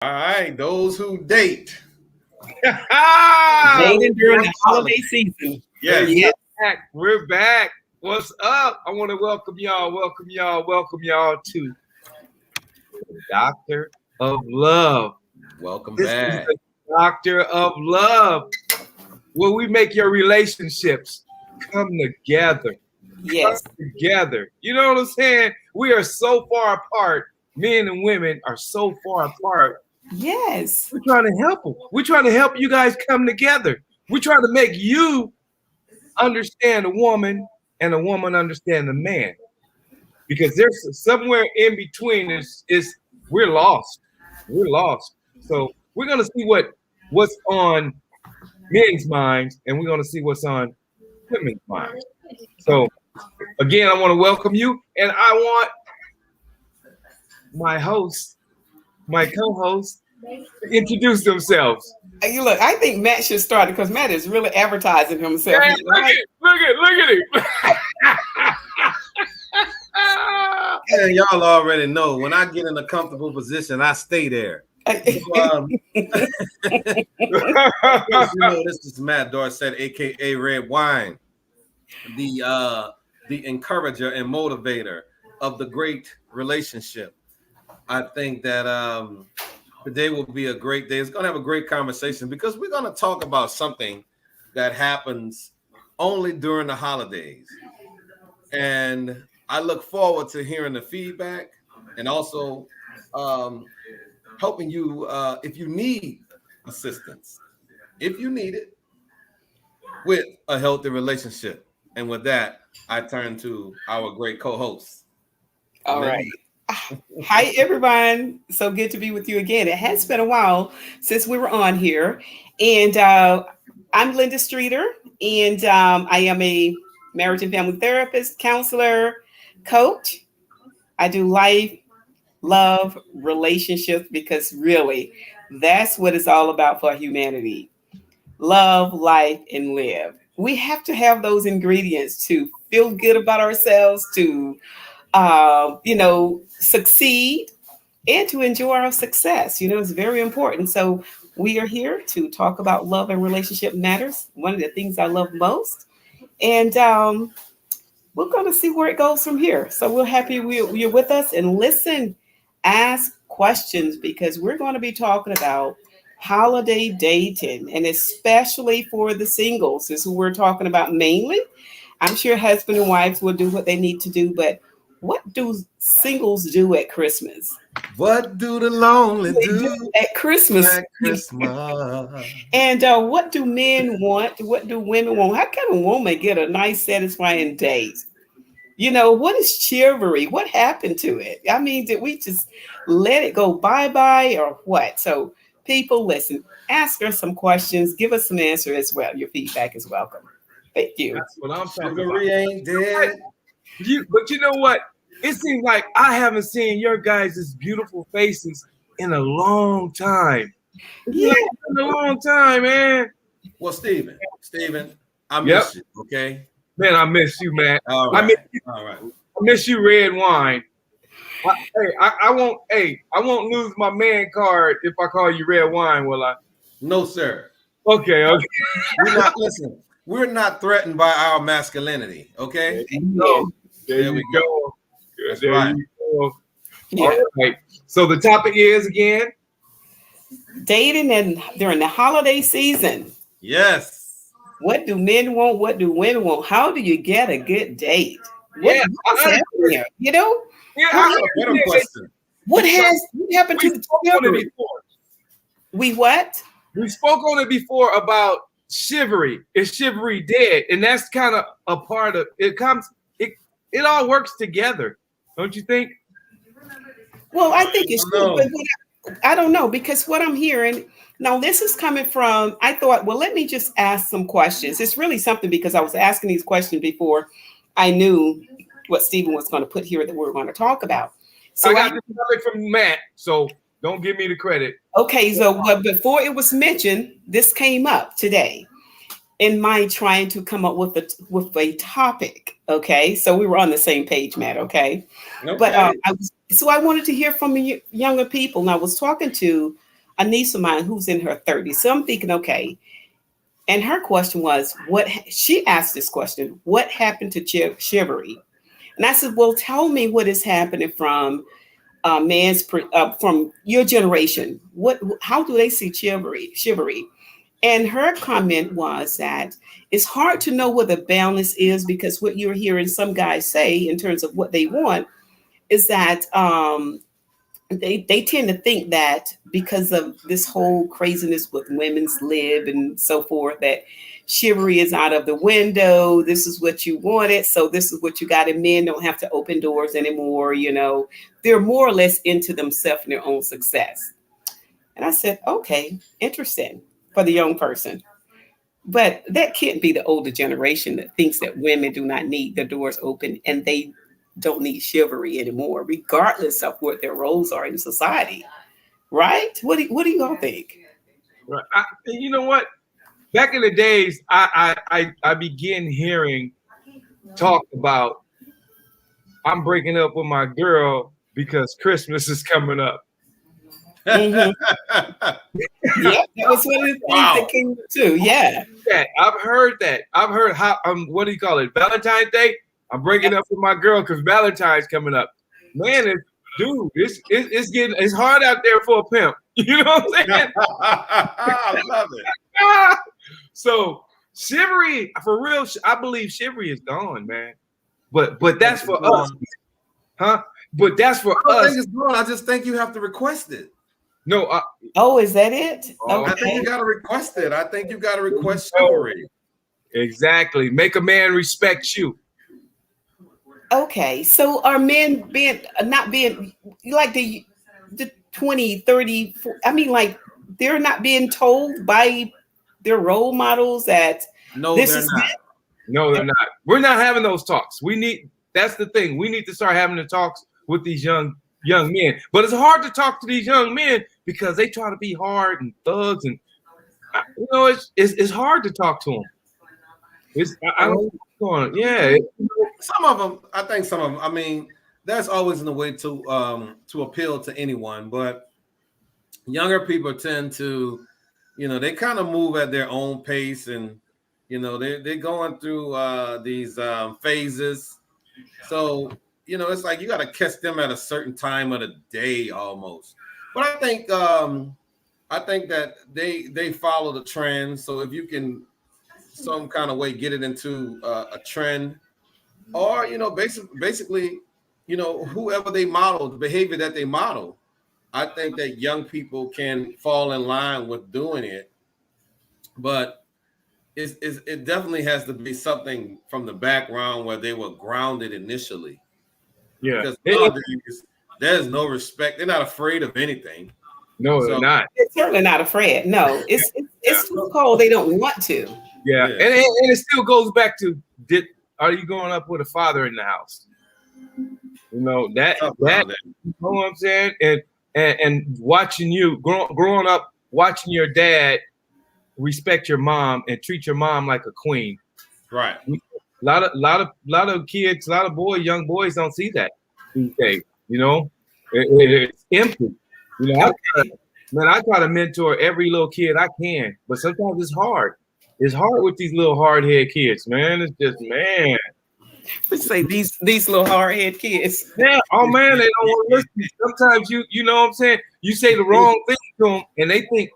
All right, those who date. Dating during the holiday season. Yes. We're back. What's up? I want to welcome y'all to the Doctor of Love. Welcome This back. is the Doctor of Love, where we make your relationships come together. Yes. Come together. You know what I'm saying? We are so far apart. Men and women are so far apart. Yes. We're trying to help them. We're trying to help you guys come together. We're trying to make you understand a woman and a woman understand the man. Because there's somewhere in between is we're lost. We're lost. So we're gonna see what's on men's minds, and we're gonna see what's on women's minds. So again, I want to welcome you, and I want my host, my co-host, to introduce themselves. Hey, look, I think Matt should start because Matt is really advertising himself. Man, look at him. And y'all already know when I get in a comfortable position, I stay there. So, this is Matt Dorset, aka Red Wine, the encourager and motivator of the great relationship. I think that today will be a great day. It's going to have a great conversation because we're going to talk about something that happens only during the holidays. And I look forward to hearing the feedback and also helping you if you need assistance, if you need it, with a healthy relationship. And with that, I turn to our great co-host. All right. Hi, everyone. So good to be with you again. It has been a while since we were on here. And I'm Linda Streeter, and I am a marriage and family therapist, counselor, coach. I do life, love, relationships, because really, that's what it's all about for humanity. Love, life, and live. We have to have those ingredients to feel good about ourselves, to succeed and to enjoy our success. It's very important. So we are here to talk about love and relationship matters. One of the things I love most. And we're going to see where it goes from here. So we're happy you're with us, and listen, ask questions, because we're going to be talking about holiday dating, and especially for the singles is who we're talking about mainly. I'm sure husband and wives will do what they need to do, but what do singles do at Christmas? What do the lonely do at Christmas? At Christmas. And what do men want? What do women want? How can a woman get a nice, satisfying date? What is chivalry? What happened to it? I mean, did we just let it go bye-bye or what? So people, listen, ask us some questions, give us some answers as well. Your feedback is welcome. Thank you. That's what I'm talking Chivalry about. ain't dead. But you know what? It seems like I haven't seen your guys' beautiful faces in a long time. Yeah. In a long time, man. Well, Steven, I miss you, okay? Man, I miss you, man. All right. I miss you, Red Wine. I won't lose my man card if I call you Red Wine, will I? No, sir. Okay. We're not threatened by our masculinity, okay? There we go. That's right. Yeah. All right. So the topic is again dating and during the holiday season. Yes. What do men want? What do women want? How do you get a good date? What's happening here? Yeah, I have a better question. What happened to the chivalry? We what? We spoke on it before about chivalry. Is chivalry dead? And that's kind of a part of it. It all works together, don't you think? Well, I think it's true, but I don't know, because what I'm hearing now, this is coming from, I thought, well, let me just ask some questions. It's really something, because I was asking these questions before I knew what Stephen was going to put here that we were going to talk about. So I got this topic from Matt, so don't give me the credit. Okay, so but before it was mentioned, this came up today in my trying to come up with a topic. Okay, so we were on the same page, Matt. Okay. But I wanted to hear from you younger people, and I was talking to a niece of mine who's in her 30s. So I'm thinking, okay. And her question was, she asked this question, what happened to chivalry? And I said, well, tell me what is happening from from your generation. How do they see chivalry? And her comment was that it's hard to know what the balance is, because what you're hearing some guys say in terms of what they want is that they tend to think that because of this whole craziness with women's lib and so forth, that chivalry is out of the window. This is what you wanted, so this is what you got, and men don't have to open doors anymore. They're more or less into themselves and their own success. And I said, okay, interesting for the young person. But that can't be the older generation that thinks that women do not need the doors open and they don't need chivalry anymore, regardless of what their roles are in society. Right? What do you all think? Right. You know what? Back in the days, I began hearing talk about, I'm breaking up with my girl because Christmas is coming up. Mm-hmm. Yeah, that was one of the things that came too. Yeah. I've heard that. I've heard how what do you call it? Valentine's Day. I'm breaking up with my girl because Valentine's coming up. Man, it's hard out there for a pimp. You know what I'm saying? I love it. So chivalry, for real, I believe chivalry is gone, man. But that's for us, huh? But that's for us. I think it's gone. I just think you have to request it. No. Is that it? Okay. I think you got to request it. I think you got to request chivalry. Exactly. Make a man respect you. Okay. So are men not being like the 20, 30, 40, I mean, like they're not being told by their role models that No, this they're is not. it? No, they're not. We're not having those talks. That's the thing. We need to start having the talks with these young men. But it's hard to talk to these young men because they try to be hard and thugs, and it's hard to talk to them. I don't know what's going on. Yeah. Some of them, I think some of them, I mean, that's always in a way to appeal to anyone, but younger people tend to, they kind of move at their own pace, and they're going through these phases. So it's like you got to catch them at a certain time of the day almost. But I think that they follow the trend. So if you can some kind of way get it into a trend, or basically whoever they model, the behavior that they model, I think that young people can fall in line with doing it. But it definitely has to be something from the background where they were grounded initially. Yeah. Because nowadays, there's no respect. They're not afraid of anything. No, they're not. They're certainly not afraid. No, it's too cold. They don't want to. Yeah. And it still goes back to, are you growing up with a father in the house? That you know what I'm saying? And watching you growing up, watching your dad respect your mom and treat your mom like a queen. Right. A lot of kids, a lot of young boys don't see that these days. It's empty. I try to mentor every little kid I can, but sometimes it's hard. It's hard with these little hard-headed kids, man. It's just, man. Let's say these little hard-headed kids. Yeah. Oh man, they don't want to listen. Sometimes you know what I'm saying? You say the wrong thing to them, and they think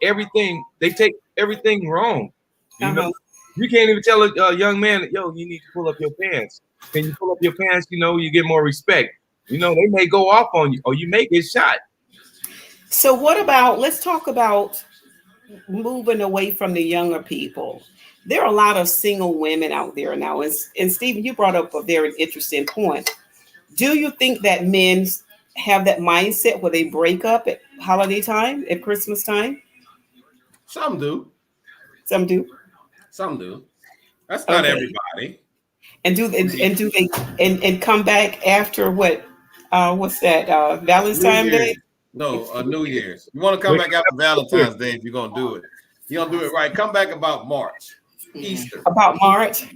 they take everything wrong. You can't even tell a young man, yo, you need to pull up your pants. Can you pull up your pants? You get more respect. They may go off on you, or you may get shot. So let's talk about moving away from the younger people. There are a lot of single women out there now. And Stephen, you brought up a very interesting point. Do you think that men have that mindset where they break up at holiday time, at Christmas time? Some do. Some do. Some do. That's not everybody. And do they come back after what? What's that? Valentine's Day? No, New Year's. You want to come back after Valentine's Day if you're gonna do it. You're gonna do it right. Come back about March. Easter. About March.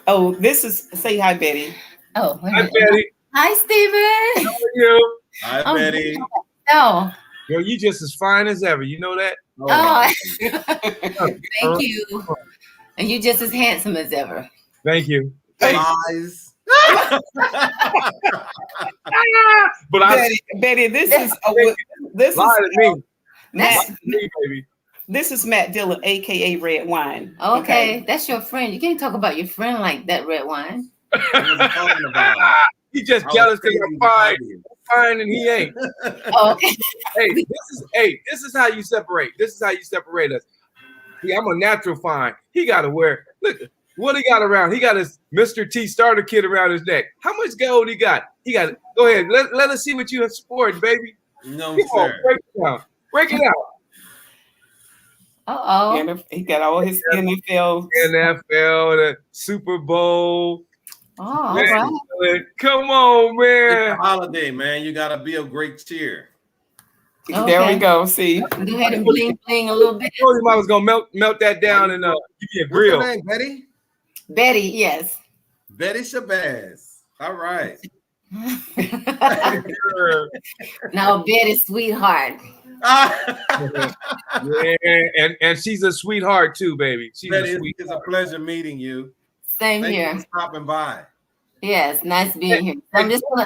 Oh, say hi, Betty. Oh, hi, Betty. Hi, Stephen. How are you? Hi, Betty. Oh, Girl, you just as fine as ever. You know that? Oh, thank you. And you just as handsome as ever. Thank you. Lies. But Betty, this is Matt. baby. This is Matt Dillin, aka Red Wine. Okay, that's your friend. You can't talk about your friend like that, Red Wine. He just jealous because I'm fine, and he ain't. Okay. This is how you separate. This is how you separate us. See, I'm a natural fine. He got to wear. Look, what he got around? He got his Mr. T starter kit around his neck. How much gold he got? He got. Go ahead. Let us see what you have sported, baby. No, Come sir. on, break it down. Break it out. He got all his NFL, the Super Bowl. Oh, all right. Come on, It's man. a holiday, man. You gotta be of great cheer. Okay. There we go. See, Go ahead and bling a little bit. I told him I was gonna melt that down and give you a grill. What's her name, Betty? Betty, yes. Betty Shabazz. All right. Now, Betty's sweetheart. Yeah, and she's a sweetheart too, baby. She's Betty, a sweetheart. it's a pleasure meeting you. Same Thank here. you for stopping by. Yes, nice being here. I'm just gonna.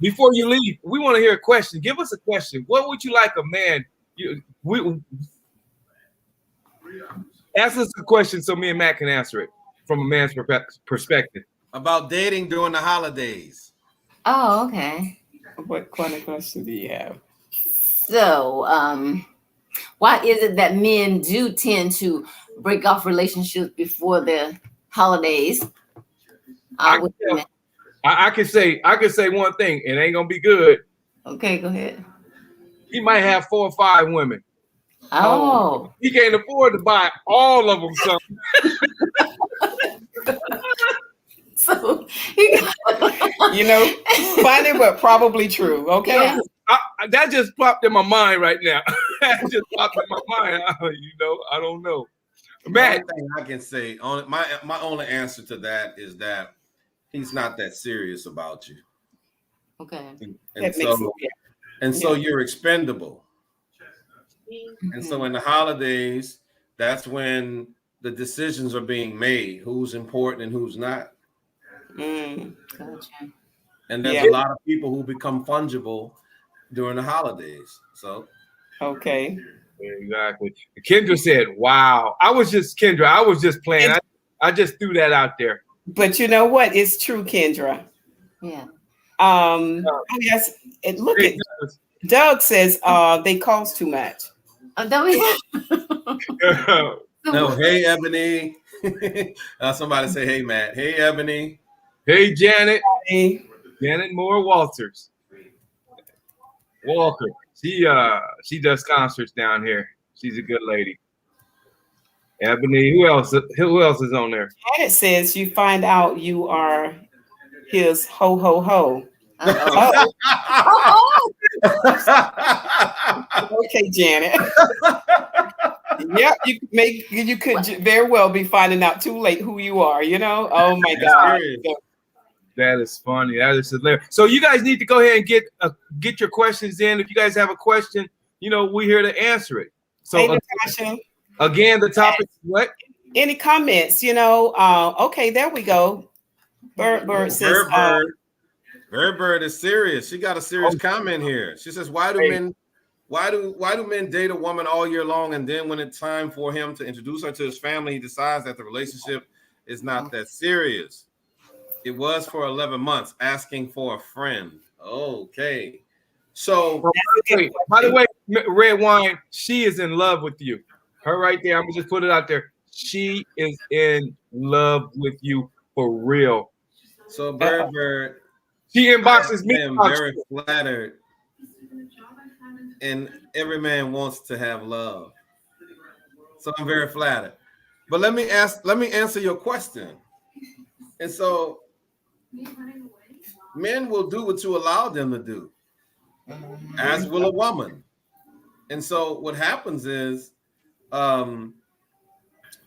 Before you leave, we want to hear a question. Give us a question. What would you like a man? Ask us a question so me and Matt can answer it from a man's perspective. About dating during the holidays. Oh, okay. what kind of question do you have? So, why is it that men do tend to break off relationships before the holidays? I could say one thing. It ain't gonna be good. Okay, go ahead. He might have 4 or 5 women. Oh. He can't afford to buy all of them something. So, funny but probably true. Okay. Yeah. That just popped in my mind right now. That just popped in my mind. I don't know. Matt, one thing I can say on my only answer to that is that he's not that serious about you. Okay. So you're expendable. And so in the holidays, that's when the decisions are being made, who's important and who's not. Gotcha. And there's a lot of people who become fungible during the holidays. So okay. Exactly. Kendra said, wow. I was just playing. I just threw that out there. But you know what? It's true, Kendra. Yeah. Yes. Look at Doug says they cost too much. No, hey, Ebony. Somebody say, hey, Matt. Hey, Ebony. Hey, Janet. Hey. Janet Moore Walker. She does concerts down here. She's a good lady. Ebony. Who else is on there? Janet says you find out you are his ho ho ho. Okay, Janet. Yep, you could very well be finding out too late who you are. Oh my God. That is funny. That is hilarious. So you guys need to go ahead and get your questions in. If you guys have a question, we're here to answer it. So again, the topic is what? Any comments? Okay, there we go. Bird says. Bird is serious. She got a serious comment here. She says, why do men date a woman all year long, and then when it's time for him to introduce her to his family, he decides that the relationship is not that serious? It was for 11 months, asking for a friend. Okay. So by the way, Red Wine, she is in love with you. Her right there. I'm gonna just put it out there. She is in love with you for real. So Bird, she inboxes me. I'm very flattered. And every man wants to have love. So I'm very flattered. But let me answer your question. And so men will do what you allow them to do, as will a woman. And so what happens is,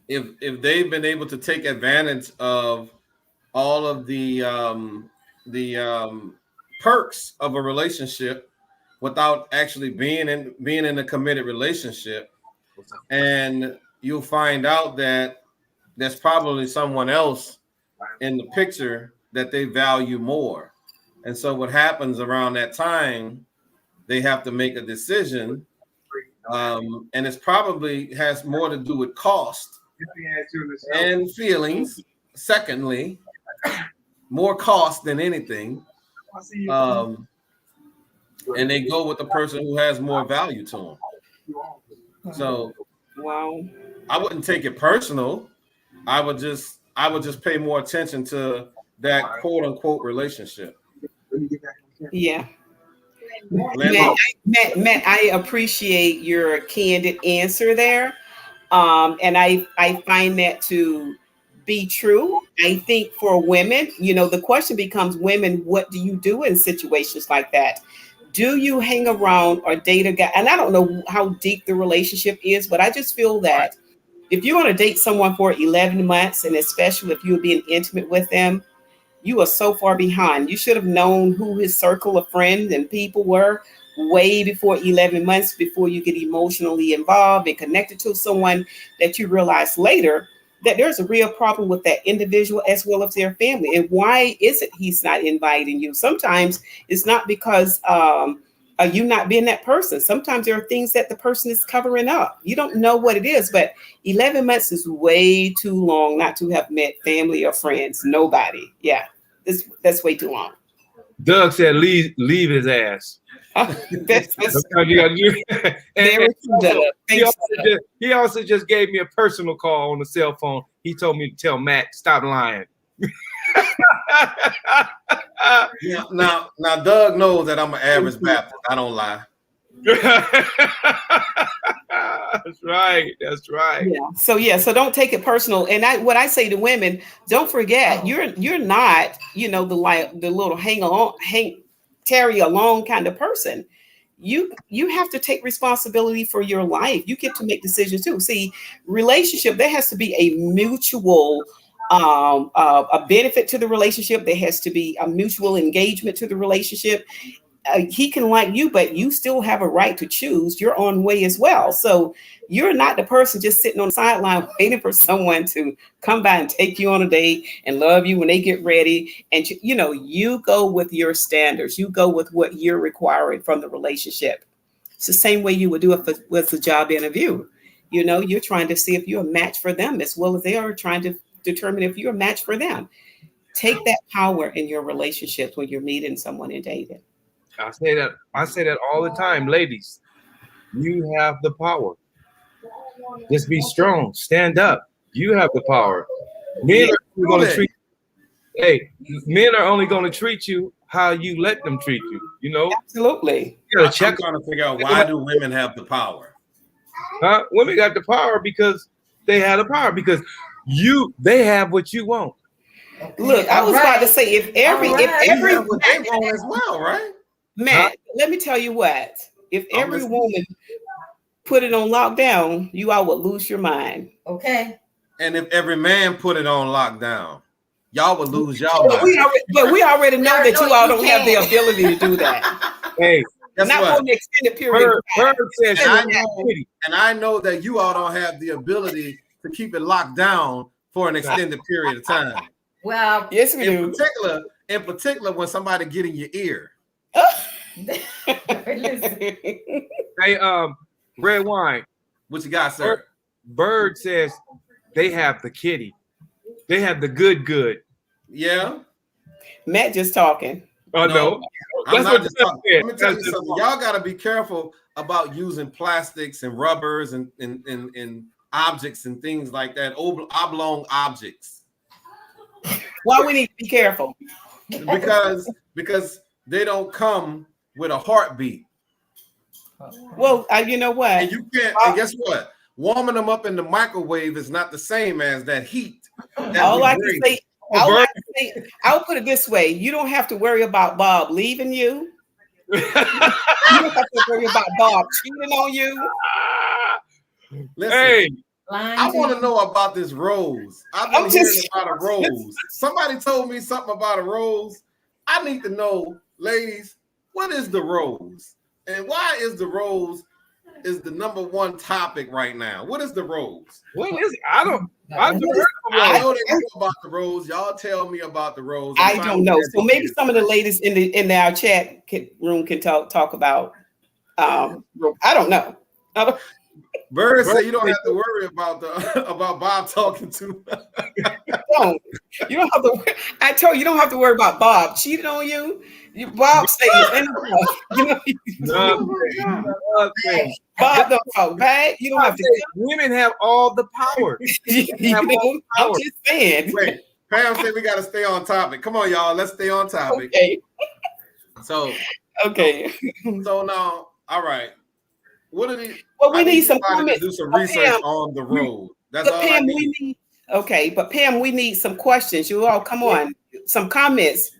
if they've been able to take advantage of all of the perks of a relationship, without actually being in a committed relationship, and you'll find out that there's probably someone else in the picture that they value more. And so what happens around that time, they have to make a decision, and it's probably has more to do with cost and feelings. Secondly, more cost than anything. And they go with the person who has more value to them. So, wow, I wouldn't take it personal. I would just pay more attention to that quote unquote relationship. yeah. Matt, I appreciate your candid answer there. And I find that to be true. I think for women, the question becomes, women, what do you do in situations like that? Do you hang around or date a guy? And I don't know how deep the relationship is, but I just feel that if you're going to date someone for 11 months, and especially if you're being intimate with them, you are so far behind. You should have known who his circle of friends and people were way before 11 months, before you get emotionally involved and connected to someone that you realize later that there's a real problem with that individual as well as their family. And why is it he's not inviting you? Sometimes it's not because you not being that person. Sometimes there are things that the person is covering up. You don't know what it is, but 11 months is way too long not to have met family or friends. Nobody. Yeah, that's way too long. Doug said, "Leave his ass." That's Sometimes you gotta do. He also just gave me a personal call on the cell phone. He told me to tell Matt, stop lying. Yeah, now Doug knows that I'm an average Baptist. I don't lie. That's right. Yeah. So don't take it personal. And what I say to women, don't forget, you're not, the little tarry along kind of person. You have to take responsibility for your life. You get to make decisions too. See, relationship, there has to be a mutual a benefit to the relationship. There has to be a mutual engagement to the relationship. He can like you, but you still have a right to choose your own way as well. So you're not the person just sitting on the sideline waiting for someone to come by and take you on a date and love you when they get ready. And you go with your standards. You go with what you're requiring from the relationship. It's the same way you would do if it was a job interview. You're trying to see if you're a match for them as well as they are trying to determine if you're a match for them. Take that power in your relationships when you're meeting someone and dating. I say that all the time, ladies. You have the power. Just be strong. Stand up. You have the power. Men are going to treat. Men are only going to treat you how you let them treat you. Absolutely. I'm trying to figure out, why do women have the power? Women got the power because they have the power, because they have what you want. Look, I was about to say, if every what they want as well, right? Matt, let me tell you what. If every woman put it on lockdown, you all would lose your mind. Okay. And if every man put it on lockdown, y'all would lose y'all mind. We already know that you all don't have the ability to do that. Hey, not for an extended period. And I know that you all don't have the ability to keep it locked down for an extended period of time. Well, yes, we do. In particular, when somebody get in your ear. Hey, red wine. What you got, sir? Bird says they have the kitty. They have the good. Yeah. Matt just talking. Oh no. I'm not just talking. Let me tell you something. Y'all got to be careful about using plastics and rubbers and objects and things like that. Oblong objects. Why we need to be careful? Because they don't come with a heartbeat. Well, you know what? And you can't. And guess what? Warming them up in the microwave is not the same as that heat. I'll put it this way: you don't have to worry about Bob leaving you. You don't have to worry about Bob cheating on you. Listen, hey, I want to know about this rose. I've been hearing about a rose. Somebody told me something about a rose. I need to know, ladies, what is the rose? And why is the rose is the number one topic right now? What is the rose? What is it? I've never heard of I a rose. know they know about the rose. Y'all tell me about the rose. I don't know. So maybe some of the ladies in our chat room can talk about. I don't know. Bird said you don't have to worry about about Bob talking to. Don't. You don't have to. I told you, don't have to worry about Bob cheating on you. Bob says, Bob don't talk back. You don't have to. Women have all the power. I'm just saying. Wait, Pam said we got to stay on topic. Come on, y'all. Let's stay on topic. Okay. So now, all right. What are these? Well, we need some comments. To do some research on the road. That's all Pam, I need. But Pam, we need some questions. You all, come on, some comments,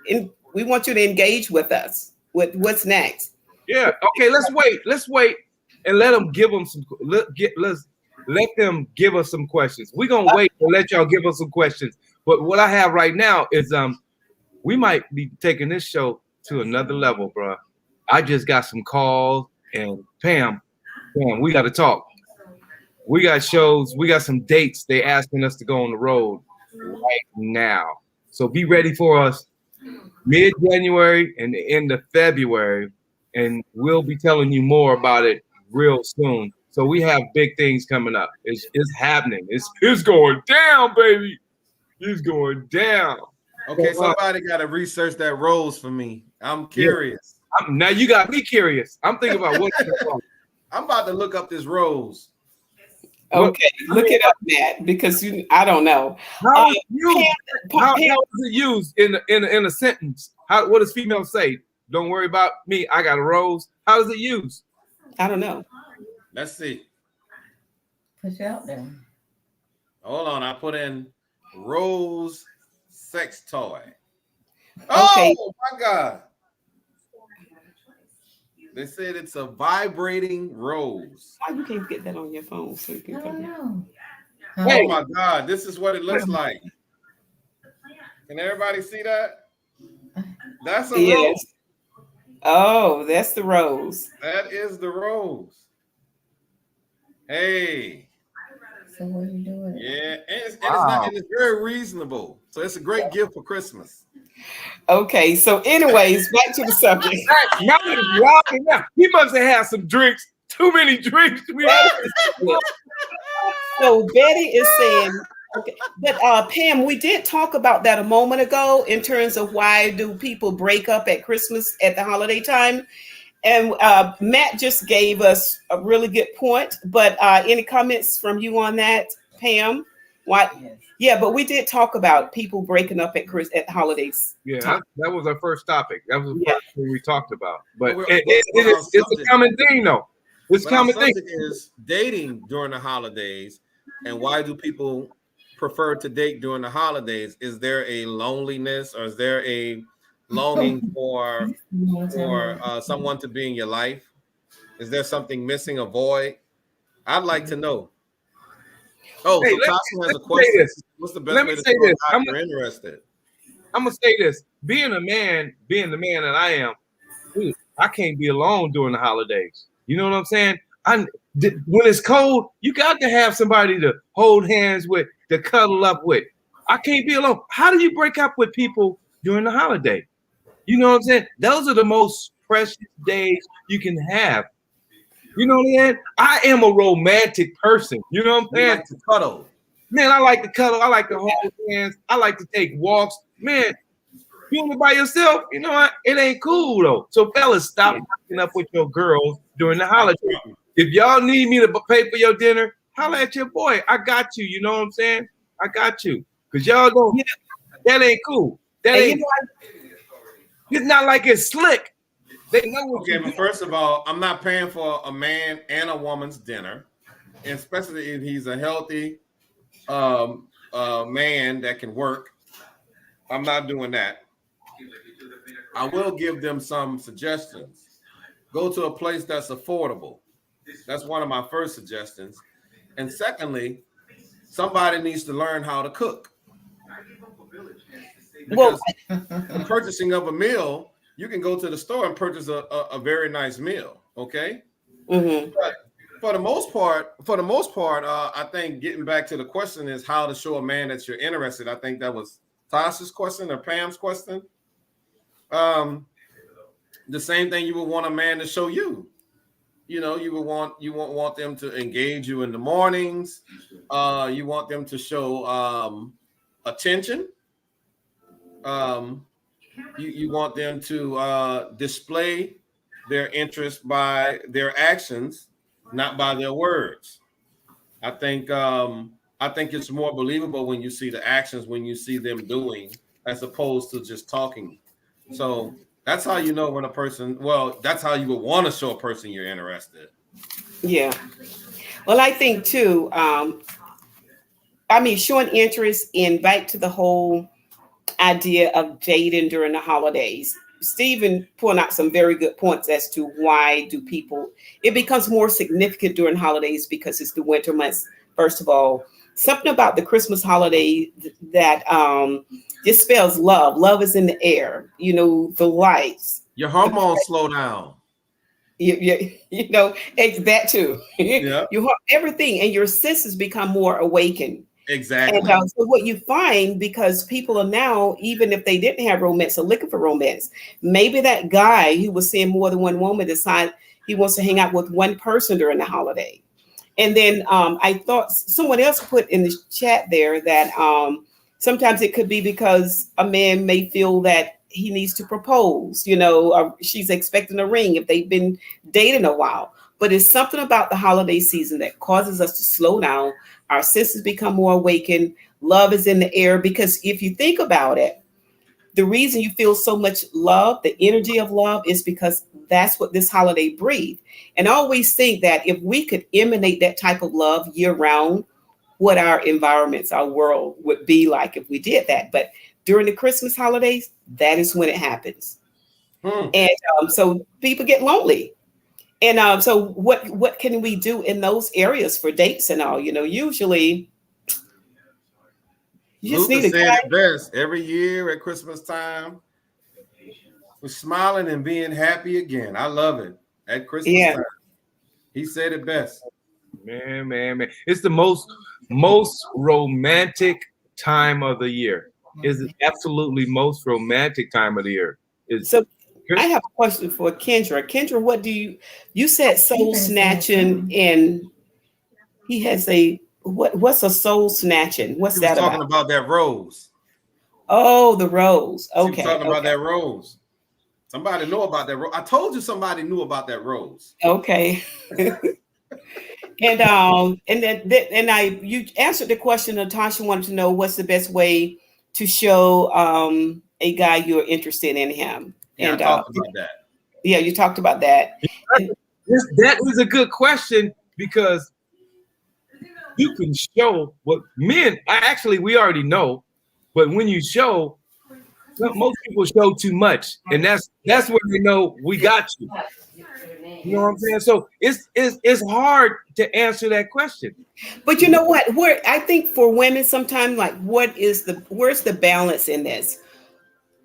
and we want you to engage with us. With what's next? Yeah. Okay. Let's wait, and let them give them some. Let them give us some questions. We're gonna wait and let y'all give us some questions. But what I have right now is we might be taking this show to another level, bro. I just got some calls. And Pam, we got to talk. We got shows. We got some dates. They asking us to go on the road right now. So be ready for us mid-January and the end of February. And we'll be telling you more about it real soon. So we have big things coming up. It's happening. It's going down, baby. It's going down. Okay, somebody got to research that rose for me. I'm curious. Yeah. Now you got me curious. I'm thinking about what. I'm about to look up this rose. Okay, look it up, Matt, because I don't know. How is it used in a sentence? What does female say? Don't worry about me. I got a rose. How is it used? I don't know. Let's see. Push it out there. Hold on. I put in rose sex toy. Okay. Oh my God. They said it's a vibrating rose. Why you can't get that on your phone so you can come here? Oh my God, this is what it looks like. Can everybody see that? That's a rose. Oh, that's the rose. That is the rose. Hey. So what are you doing? Yeah, and it's very reasonable. So it's a great gift for Christmas. Okay, so anyways, back to the subject. He must have had some drinks. Too many drinks. So Betty is saying, okay, but Pam, we did talk about that a moment ago in terms of why do people break up at Christmas at the holiday time. And Matt just gave us a really good point. But any comments from you on that, Pam? What? Yes. Yeah, but we did talk about people breaking up at holidays. Yeah, that was our first topic. That was the first thing we talked about. But it's a common thing, though. It's common thing. Is dating during the holidays, and why do people prefer to date during the holidays? Is there a loneliness, or is there a longing for someone to be in your life? Is there something missing, a void? I'd like to know. Oh, hey, so Tasha has a question. What's the best way to say this? I'm interested. I'm gonna say this: being the man that I am, dude, I can't be alone during the holidays. You know what I'm saying? When it's cold, you got to have somebody to hold hands with, to cuddle up with. I can't be alone. How do you break up with people during the holiday? You know what I'm saying? Those are the most precious days you can have. You know what I'm saying? I am a romantic person. You know what I'm saying? You like to cuddle. Man, I like to cuddle. I like to hold hands. I like to take walks. Man, doing it by yourself, you know what? It ain't cool, though. So, fellas, stop hooking up with your girls during the holiday. If y'all need me to pay for your dinner, holla at your boy. I got you. You know what I'm saying? I got you. Because y'all don't. That ain't cool. That ain't. It's not like it's slick. They know. Okay, but first of all, I'm not paying for a man and a woman's dinner, and especially if he's a healthy man that can work. I'm not doing that. I will give them some suggestions. Go to a place that's affordable. That's one of my first suggestions. And secondly, somebody needs to learn how to cook. Because the purchasing of a meal you can go to the store and purchase a very nice meal. Okay. Mm-hmm. But for the most part, I think getting back to the question is how to show a man that you're interested. I think that was Tasha's question or Pam's question. The same thing you would want a man to show you. You know, you want them to engage you in the mornings. You want them to show attention. You want them to display their interest by their actions, not by their words. I think it's more believable when you see the actions, when you see them doing, as opposed to just talking. So that's how you know when a person. Well, that's how you would want to show a person you're interested. Yeah. Well, I think too. I mean, showing interest in back to the whole idea of dating during the holidays. Stephen pulling out some very good points as to why do people, it becomes more significant during holidays because it's the winter months. First of all, something about the Christmas holiday that just spells love. Love is in the air. You know, the lights. Your hormones slow down. You know, it's that too. Yeah. Everything and your senses become more awakened. Exactly. And so what you find, because people are now, even if they didn't have romance, are looking for romance. Maybe that guy who was seeing more than one woman decide he wants to hang out with one person during the holiday. And then I thought someone else put in the chat there that sometimes it could be because a man may feel that he needs to propose, you know, or she's expecting a ring if they've been dating a while. But it's something about the holiday season that causes us to slow down. Our senses become more awakened. Love is in the air, because if you think about it, the reason you feel so much love, the energy of love, is because that's what this holiday breathed. And I always think that if we could emanate that type of love year round, what our environments, our world would be like if we did that. But during the Christmas holidays, that is when it happens. And so people get lonely. And so what can we do in those areas for dates and all? You know, usually you just need to say it best every year at Christmas time. We're smiling and being happy again. I love it at Christmas time. He said it best. Man. It's the most romantic time of the year. Is absolutely most romantic time of the year. I have a question for Kendra. Kendra, what do you said soul snatching, and he has what's a soul snatching? What's that about? Talking about that rose. Oh, the rose. Okay. Talking about that rose. Somebody know about that rose. I told you somebody knew about that rose. Okay. And you answered the question. Natasha wanted to know what's the best way to show a guy you're interested in him. Yeah, and I talked about that. Yeah, you talked about that. That is a good question, because you can show what men we already know, but when you show, most people show too much, and that's where they know we got you. You know what I'm saying? So it's hard to answer that question. But you know what? I think for women sometimes, like, where's the balance in this?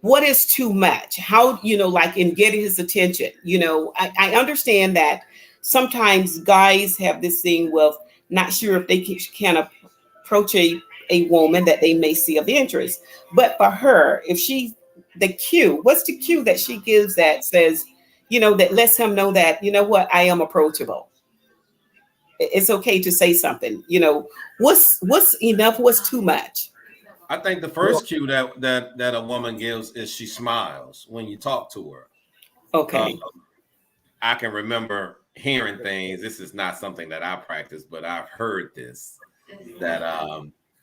What is too much? How, you know, like in getting his attention, you know, I understand that sometimes guys have this thing with not sure if they can approach a woman that they may see of interest. But for her, what's the cue that she gives that says, you know, that lets him know that, you know what, I am approachable. It's okay to say something, you know, what's enough, what's too much? I think the first cue that a woman gives is she smiles when you talk to her. Okay. I can remember hearing things. This is not something that I practice, but I've heard this, that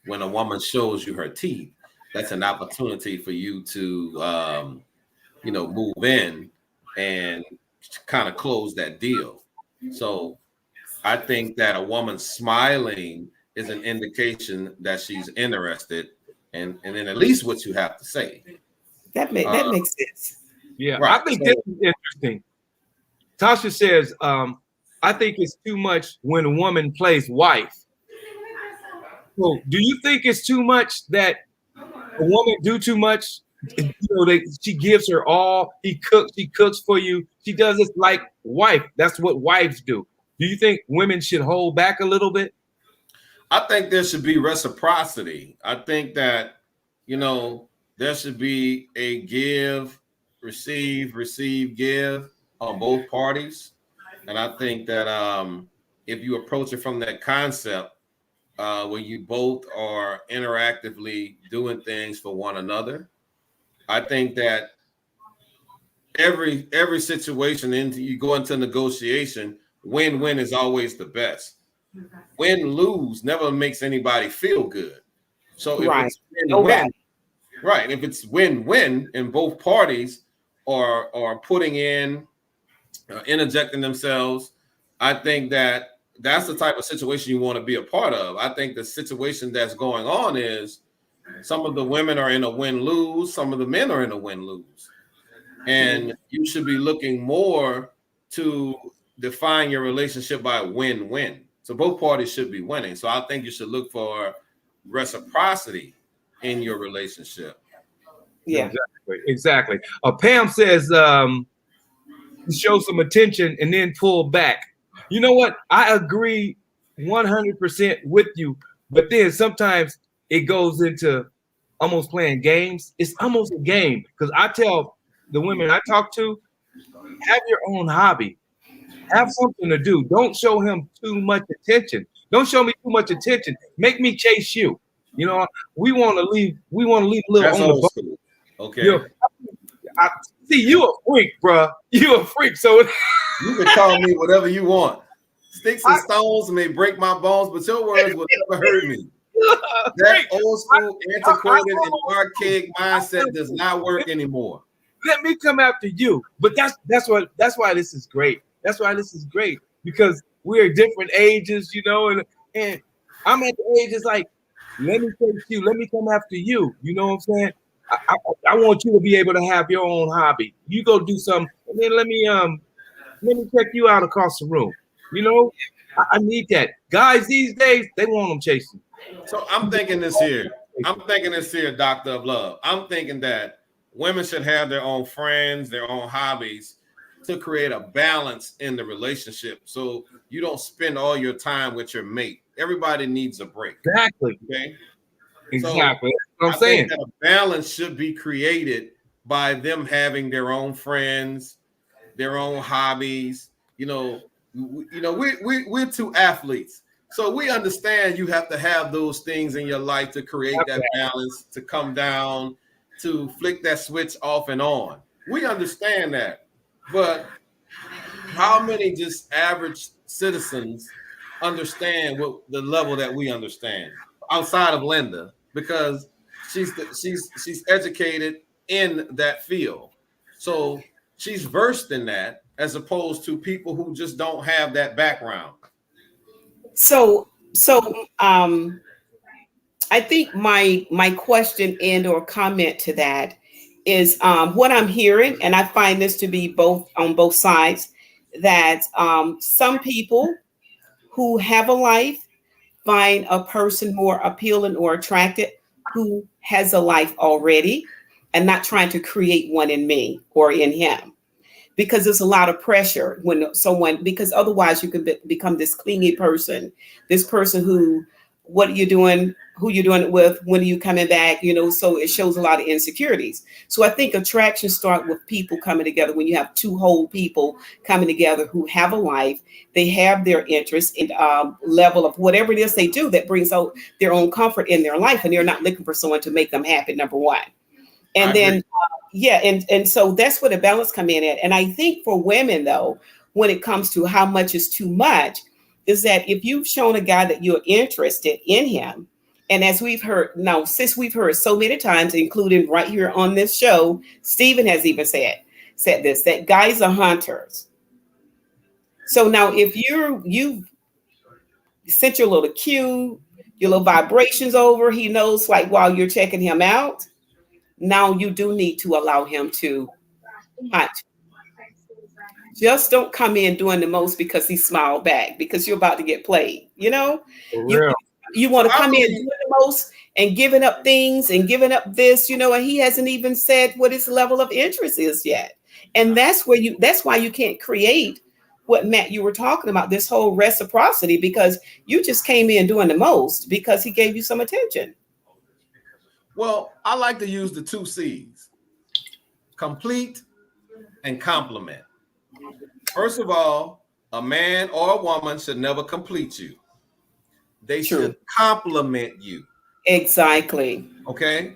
when a woman shows you her teeth, that's an opportunity for you to, move in and kind of close that deal. So I think that a woman smiling is an indication that she's interested. And then at least what you have to say. That makes sense. Yeah, right. I think this is interesting. Tasha says, I think it's too much when a woman plays wife. So do you think it's too much that a woman do too much she gives her all. He cooks. She cooks for you. She does this like wife. That's what wives do. Do you think women should hold back a little bit? I think there should be reciprocity. I think that, there should be a give, receive, give on both parties. And I think that if you approach it from that concept, where you both are interactively doing things for one another, I think that every situation you go into negotiation, win-win is always the best. Win-lose never makes anybody feel good. So if Right. it's win-win, right, if it's win-win and both parties are putting in, interjecting themselves, I think that's the type of situation you want to be a part of. I think the situation that's going on is some of the women are in a win-lose, some of the men are in a win-lose. And you should be looking more to define your relationship by win-win. So both parties should be winning. So I think you should look for reciprocity in your relationship. Yeah. Exactly. Pam says, show some attention and then pull back. You know what? I agree 100% with you. But then sometimes it goes into almost playing games. It's almost a game, because I tell the women I talk to, have your own hobby. Have something to do. Don't show him too much attention. Don't show me too much attention. Make me chase you. We want to leave a little That's on the old boat. school. Okay. I see you a freak, bro. You a freak. So you can call me whatever you want. Sticks and stones may break my bones, but your words will never hurt me. That old school, antiquated, and archaic mindset does not work anymore. Let me come after you. But that's why this is great. That's why this is great, because we're different ages, and I'm at the age, it's like, let me take you, let me come after you. You know what I'm saying? I want you to be able to have your own hobby. You go do something, and then let me check you out across the room. I need that. Guys these days, they want them chasing. So I'm thinking this here, Doctor of Love. I'm thinking that women should have their own friends, their own hobbies, to create a balance in the relationship, so you don't spend all your time with your mate. Everybody needs a break. Exactly. Okay. Exactly. So That's what I'm saying. think that a balance should be created by them having their own friends, their own hobbies. We're two athletes, so we understand you have to have those things in your life to create that balance, to come down, to flick that switch off and on. We understand that. But how many just average citizens understand what the level that we understand outside of Linda, because she's educated in that field, so she's versed in that, as opposed to people who just don't have that background. So I think my question and or comment to that is what I'm hearing, and I find this to be on both sides, that some people who have a life find a person more appealing or attractive who has a life already, and not trying to create one in me or in him, because there's a lot of pressure because otherwise you can become this clingy person, this person who, what are you doing? Who you doing it with? When are you coming back? So it shows a lot of insecurities. So I think attraction starts with people coming together. When you have two whole people coming together who have a life, they have their interests and level of whatever it is they do that brings out their own comfort in their life, and they're not looking for someone to make them happy. Number one, and then and so that's where the balance come in at. And I think for women though, when it comes to how much is too much, is that if you've shown a guy that you're interested in him, and as we've heard so many times, including right here on this show, Stephen has even said this, that guys are hunters. So now if you sent your little cue, your little vibrations over, he knows, like, while you're checking him out, now you do need to allow him to hunt. Just don't come in doing the most because he smiled back, because you're about to get played. For real. You want to I come in believe- doing the most and giving up things and giving up this, and he hasn't even said what his level of interest is yet. And that's why you can't create what Matt you were talking about, this whole reciprocity, because you just came in doing the most because he gave you some attention. Well, I like to use the 2 C's: complete and compliment. First of all, a man or a woman should never complete you. They should compliment you. Exactly. Okay.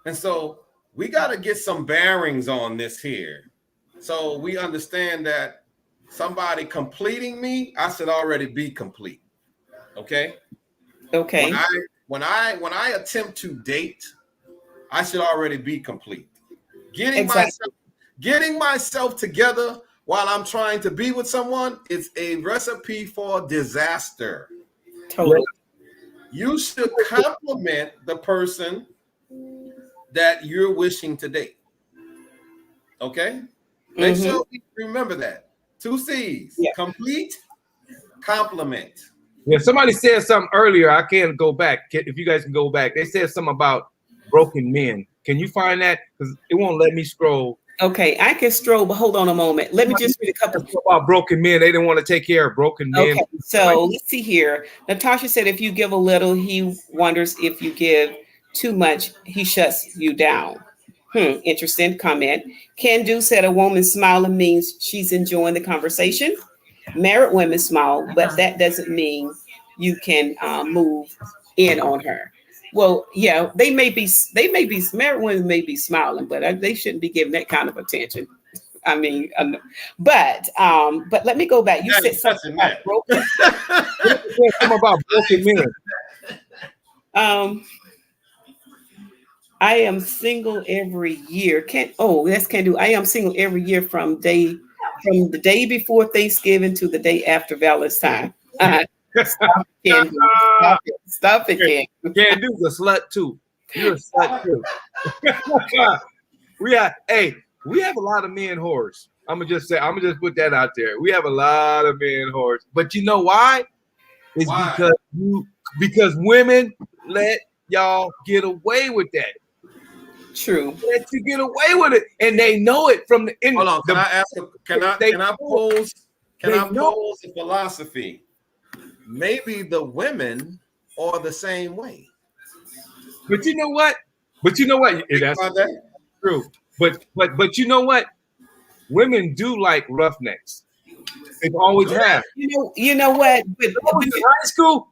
And so we got to get some bearings on this here. So we understand that somebody completing me, I should already be complete. Okay. Okay. When I attempt to date, I should already be complete. Getting myself together while I'm trying to be with someone is a recipe for disaster. Totally. You should compliment the person that you're wishing to date. Okay? Make sure we remember that. 2 C's. Yeah. Complete, compliment. Yeah, somebody said something earlier. I can't go back. If you guys can go back, they said something about broken men. Can you find that? Because it won't let me scroll. Okay, I can stroll, but hold on a moment. Let me just read a couple. About broken men. They didn't want to take care of broken men. Okay, so let's see here. Natasha said if you give a little, he wonders if you give too much, he shuts you down. Interesting comment. Can Do said a woman smiling means she's enjoying the conversation. Married women smile, but that doesn't mean you can move in on her. Well, yeah, they may be married women may be smiling, but they shouldn't be giving that kind of attention. I mean, but let me go back. You said something about broken. Something about broken men. I am single every year. That's Can Do. I am single every year from the day before Thanksgiving to the day after Valentine's time. Stop it, Ken. Can Do's a slut too. You're a slut too. we have a lot of men whores. I'm gonna just put that out there. We have a lot of men whores. But you know why? It's because women let y'all get away with that. True. Let you get away with it, and they know it from the end. Hold on. Can I ask? Can I pose a philosophy? Maybe the women are the same way. But you know what? That's true. But you know what? Women do like roughnecks. They've always have. You know what? But in high school,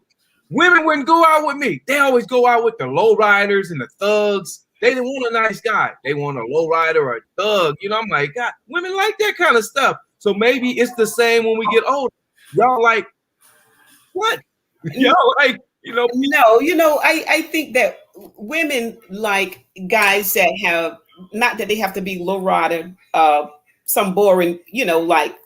women wouldn't go out with me. They always go out with the lowriders and the thugs. They didn't want a nice guy. They want a lowrider or a thug. I'm like, God, women like that kind of stuff. So maybe it's the same when we get older. Y'all like what? Y'all like, No, I think that women like guys that have, not that they have to be lowrider, some boring, like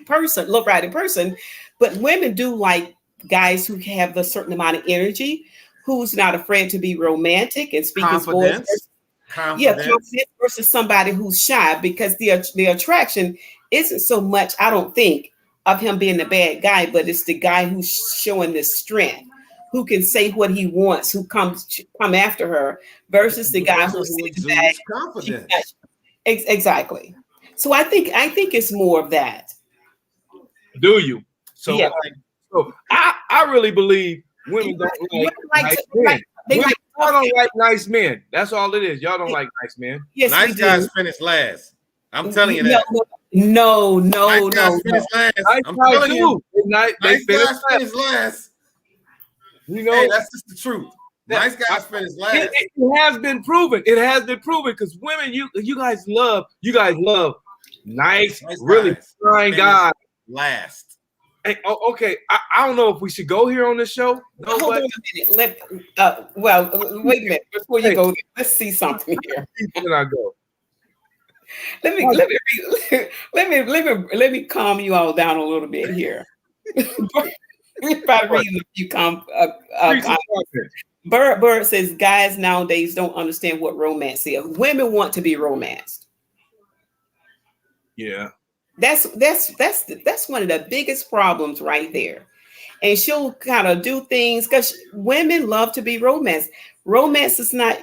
low-riding person, but women do like guys who have a certain amount of energy, who's not afraid to be romantic and speak his voice. Confidence versus somebody who's shy, because the attraction isn't so much, I don't think, of him being the bad guy, but it's the guy who's showing this strength, who can say what he wants, who come after her, versus the guy who's confidence. Exactly. So I think it's more of that. Do you? So, yeah. So I really believe women don't like nice men. Y'all don't like nice men. That's all it is. Y'all don't like nice men. Yes, nice guys finish last. I'm telling you that. No. Nice guys finish last. I'm telling you. Nice guys finish last. Hey, that's just the truth. Nice guys finish last. It has been proven. It has been proven because women, you guys love nice really fine guys. Last. Hey, okay. I don't know if we should go here on the show. Hold on a minute. Wait a minute. Before you go, let's see something here. Then I go. Let me calm you all down a little bit here. By reading a few comments. Bird says guys nowadays don't understand what romance is. Women want to be romanced. Yeah. That's one of the biggest problems right there. and she'll kind of do things because women love to be romanced. Romance is not,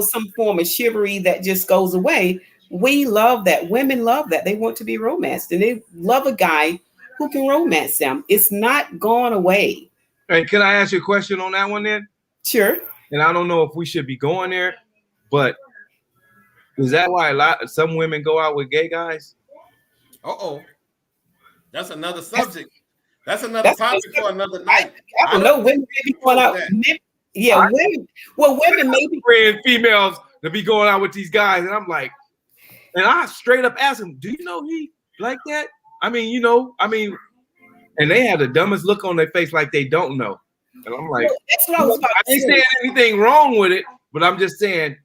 some form of chivalry that just goes away. We love that. Women love that. They want to be romanced, and they love a guy who can romance them. It's not gone away. Hey, can I ask you a question on that one then? Sure. And I don't know if we should be going there, but is that why some women go out with gay guys? That's another subject. That's another topic for another night. I don't know. Women may be going out. Women. Well, women may be females to be going out with these guys, and I'm like, and I straight up ask them, "Do you know he like that?" I mean, and they have the dumbest look on their face, like they don't know. And I'm like, that's what I was about to I ain't say. saying anything wrong with it, but I'm just saying,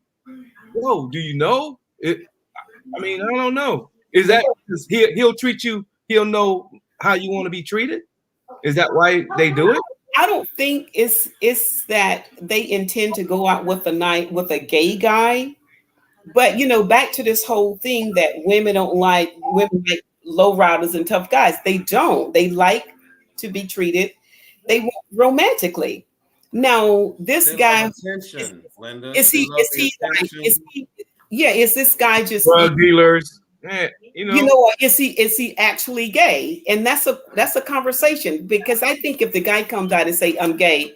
whoa, do you know? I don't know. Is that he'll treat you? He'll know how you want to be treated. Is that why they do it? I don't think it's that they intend to go out with a gay guy, but back to this whole thing that women like low riders and tough guys. They don't. They like to be treated. They want romantically. Now this guy attention, Linda. Is this guy just drug dealers? Is he actually gay? And that's a conversation, because I think if the guy comes out and say I'm gay,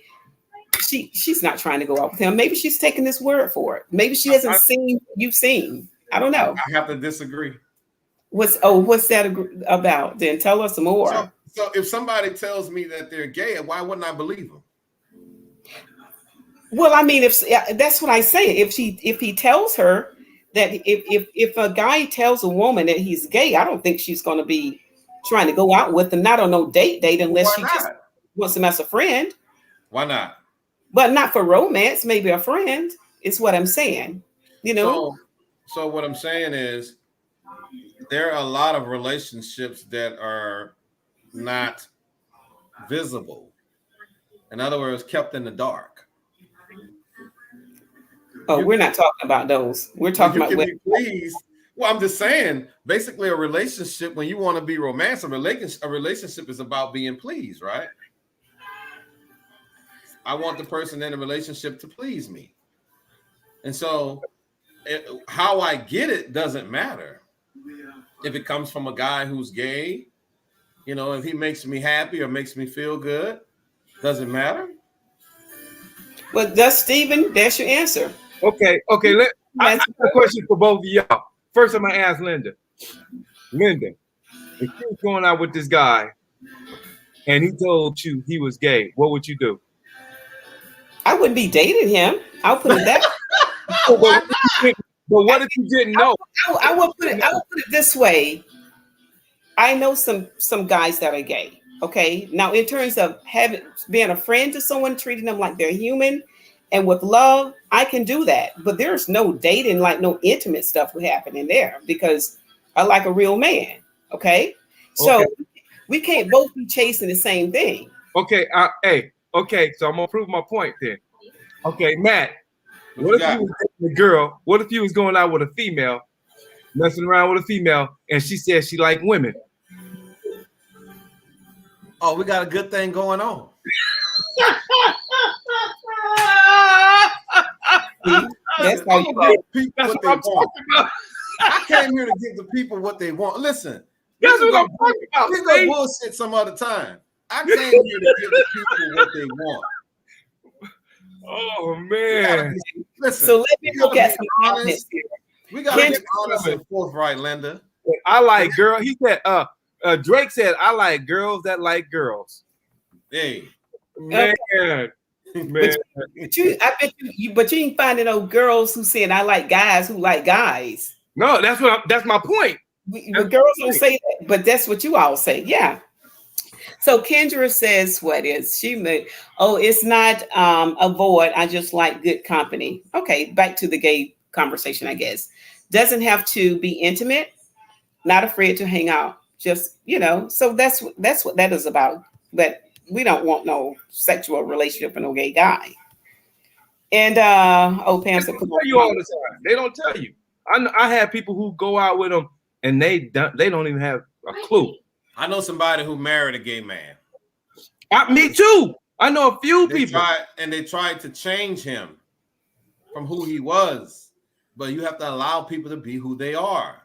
she's not trying to go out with him. Maybe she's taking this word for it. Maybe she hasn't seen what you've seen. I don't know. I have to disagree. What's that about? Then tell us more. So if somebody tells me that they're gay, why wouldn't I believe them? Well, I mean, if that's what I say. If he tells her that if a guy tells a woman that he's gay, I don't think she's going to be trying to go out with him, not on no date unless she just wants him as a friend. Why not? But not for romance, maybe a friend. Is what I'm saying. So what I'm saying is there are a lot of relationships that are not visible. In other words, kept in the dark. Oh, we're not talking about those. We're talking about please. Well, I'm just saying, basically, a relationship, when you want to be romantic, a relationship is about being pleased, right? I want the person in a relationship to please me. And so how I get it doesn't matter. If it comes from a guy who's gay, if he makes me happy or makes me feel good, doesn't matter. Well, that's Stephen. That's your answer. Okay. I have a question for both of y'all. First, I'm gonna ask Linda. Linda, if you was going out with this guy and he told you he was gay, what would you do? I wouldn't be dating him. I'll put it that. But what if you didn't know? I will put it this way. I know some guys that are gay. Okay. Now, in terms of being a friend to someone, treating them like they're human and with love, I can do that. But there's no dating, like no intimate stuff will happen in there, because I like a real man. Okay. So we can't both be chasing the same thing. Okay. Okay. So I'm gonna prove my point then. Okay, Matt. What if you was dating a girl? What if you was going out with a female, messing around with a female, and she said she liked women? Oh, we got a good thing going on. That's how you give people what they want. I came here to give the people what they want. Listen, that's what I'm talking about. We go bullshit some other time. I came here to give the people what they want. Oh man! Listen, so let me look at some honest. We gotta get honest and forthright, Linda. I like girl. He said, Drake said, "I like girls that like girls." Hey, man. But you ain't finding no girls who saying I like guys who like guys. No, that's my point. The girls don't say that, but that's what you all say. Yeah. So Kendra says, it's not avoid. I just like good company. Okay, back to the gay conversation, I guess. Doesn't have to be intimate, not afraid to hang out. Just, so that's what that is about. But we don't want no sexual relationship with no gay guy. And Pam said, you all the time. They don't tell you. I have people who go out with them and they don't even have a clue. I know somebody who married a gay man. Me too. I know a few people. They tried to change him from who he was, but you have to allow people to be who they are.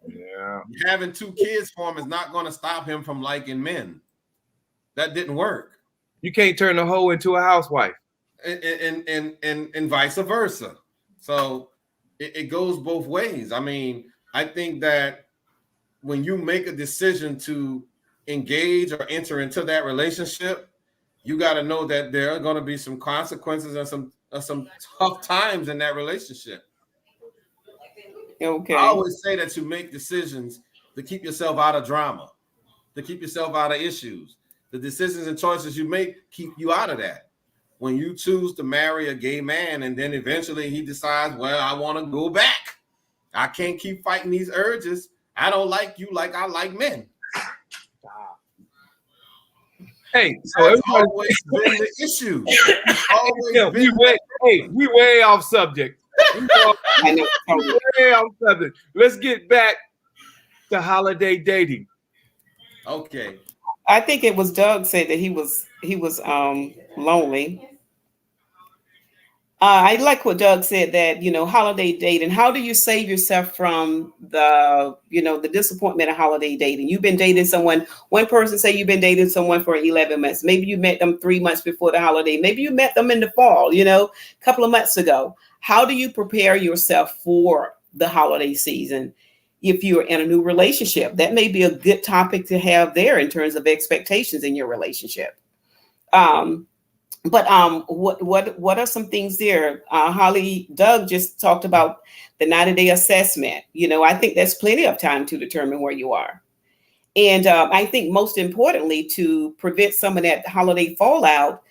Yeah. Having 2 kids for him is not going to stop him from liking men. That didn't work. You can't turn a hoe into a housewife. And vice versa. So it goes both ways. I mean, I think that when you make a decision to engage or enter into that relationship, you got to know that there are going to be some consequences and some tough times in that relationship. Okay. I always say that you make decisions to keep yourself out of drama, to keep yourself out of issues. The decisions and choices you make keep you out of that. When you choose to marry a gay man and then eventually he decides, well, I want to go back. I can't keep fighting these urges. I don't like you like I like men. Hey, so that's always been the issue. We way off subject. Way off subject. Let's get back to holiday dating. Okay. I think it was Doug said that he was lonely. I like what Doug said, that, holiday dating. How do you save yourself from the disappointment of holiday dating? You've been dating someone. One person say you've been dating someone for 11 months. Maybe you met them 3 months before the holiday. Maybe you met them in the fall, a couple of months ago. How do you prepare yourself for the holiday season if you're in a new relationship? That may be a good topic to have there in terms of expectations in your relationship. But what are some things there? Doug just talked about the 90-day assessment. I think that's plenty of time to determine where you are. And I think most importantly, to prevent some of that holiday fallout,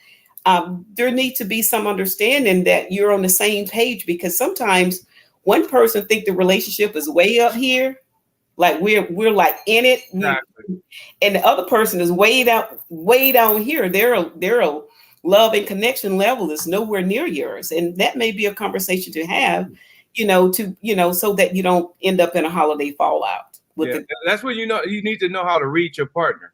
there needs to be some understanding that you're on the same page, because sometimes one person think the relationship is way up here, like we're like in it, exactly. And the other person is way down here. Their love and connection level is nowhere near yours, and that may be a conversation to have, so that you don't end up in a holiday fallout. That's when you need to know how to read your partner.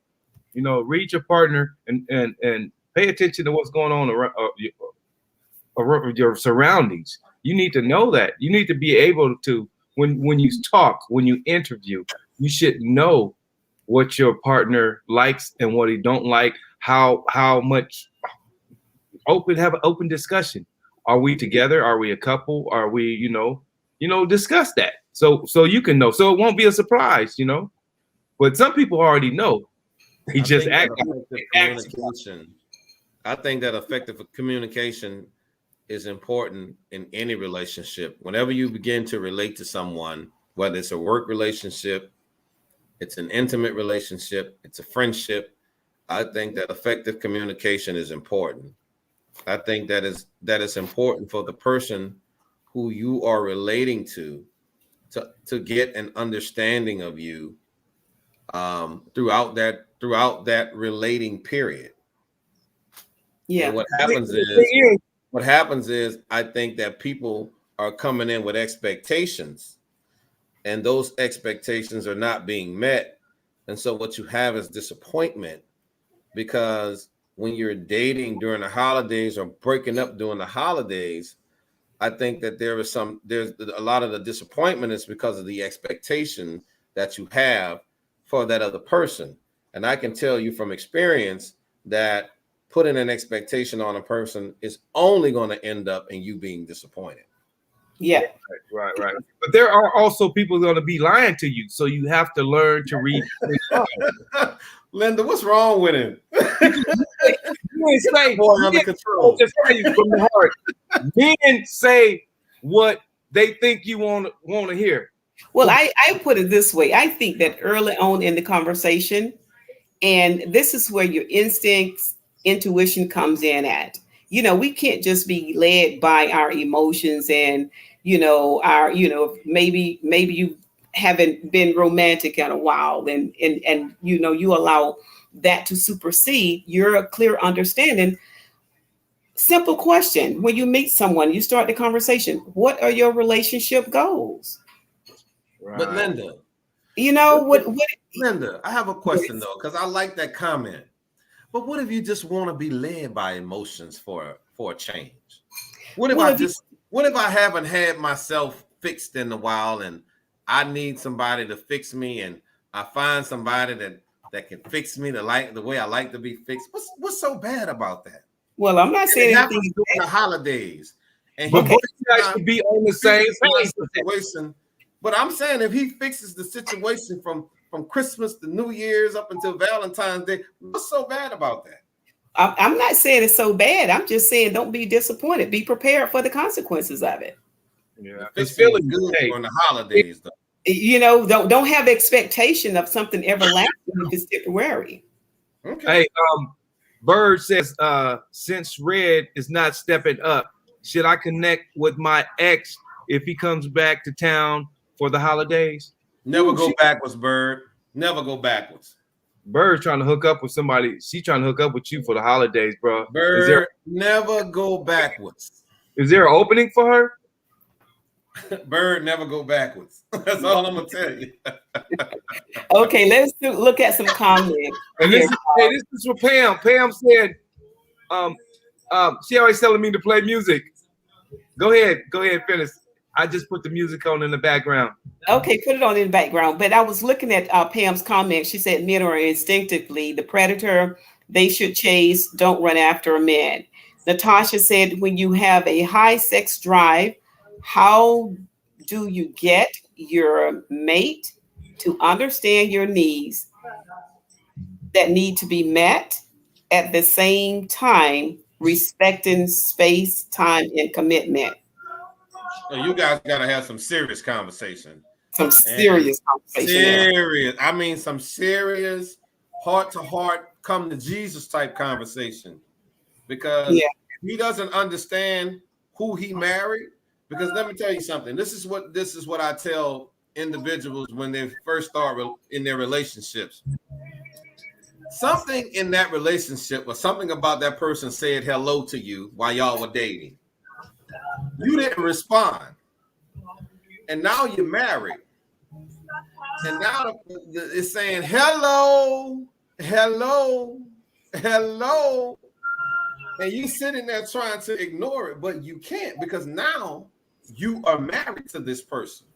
Read your partner and pay attention to what's going on around your surroundings. You need to know that. You need to be able to, when you talk, when you interview, you should know what your partner likes and what he don't like. How much have an open discussion. Are we together? Are we a couple? Are we, discuss that. So you can know. So it won't be a surprise, But some people already know. He just act communication. I think that effective communication is important in any relationship. Whenever you begin to relate to someone, whether it's a work relationship, it's an intimate relationship, it's a friendship, I think that effective communication is important. I think that is important for the person who you are relating to get an understanding of you throughout that relating period. Yeah. And what happens is I think that people are coming in with expectations, and those expectations are not being met. And so what you have is disappointment, because when you're dating during the holidays or breaking up during the holidays, I think that there's a lot of the disappointment is because of the expectation that you have for that other person. And I can tell you from experience that putting an expectation on a person is only going to end up in you being disappointed. Yeah. Right. But there are also people going to be lying to you. So you have to learn to read. Linda, what's wrong with him? Just tell you from the heart. Men say what they think you want to hear. Well, I put it this way. I think that early on in the conversation, and this is where your instincts, intuition comes in at. We can't just be led by our emotions and, maybe you haven't been romantic in a while and you allow that to supersede your clear understanding. Simple question. When you meet someone, you start the conversation. What are your relationship goals? Right. But Linda, what Linda, I have a question though, because I like that comment. But what if you just want to be led by emotions for a change? What if what if I haven't had myself fixed in a while and I need somebody to fix me, and I find somebody that can fix me the way I like to be fixed? What's so bad about that? Well, I'm not saying it anything happens during the holidays, and But both you guys should be on the same page. situation. But I'm saying if he fixes the situation from Christmas to New Year's up until Valentine's Day, what's so bad about that? I'm not saying it's so bad. I'm just saying don't be disappointed. Be prepared for the consequences of it. Yeah, it's feeling good on the holidays, though. You know, don't have expectation of something everlasting if it's temporary. Okay. Hey, Bird says, since Red is not stepping up, should I connect with my ex if he comes back to town for the holidays? Never go backwards, Bird. Never go backwards. Bird's trying to hook up with somebody. She's trying to hook up with you for the holidays, bro. Bird, never go backwards. Is there an opening for her? Bird, never go backwards. That's all I'm gonna tell you. Okay, let's look at some comments. And this is for Pam. Pam said, she always telling me to play music. Go ahead, finish. I just put the music on in the background. Okay, put it on in the background. But I was looking at Pam's comment. She said men are instinctively the predator. They should chase, don't run after a man. Natasha said, when you have a high sex drive, how do you get your mate to understand your needs that need to be met at the same time, respecting space, time, and commitment? So you guys got to have some serious conversation. Some serious conversation. Serious. I mean, some serious heart-to-heart, come to Jesus type conversation. Because he doesn't understand who he married. Because let me tell you something. This is what I tell individuals when they first start in their relationships. Something in that relationship or something about that person said hello to you while y'all were dating. You didn't respond. And now you're married. And now it's saying hello, hello, hello. And you sitting there trying to ignore it, but you can't because now you are married to this person.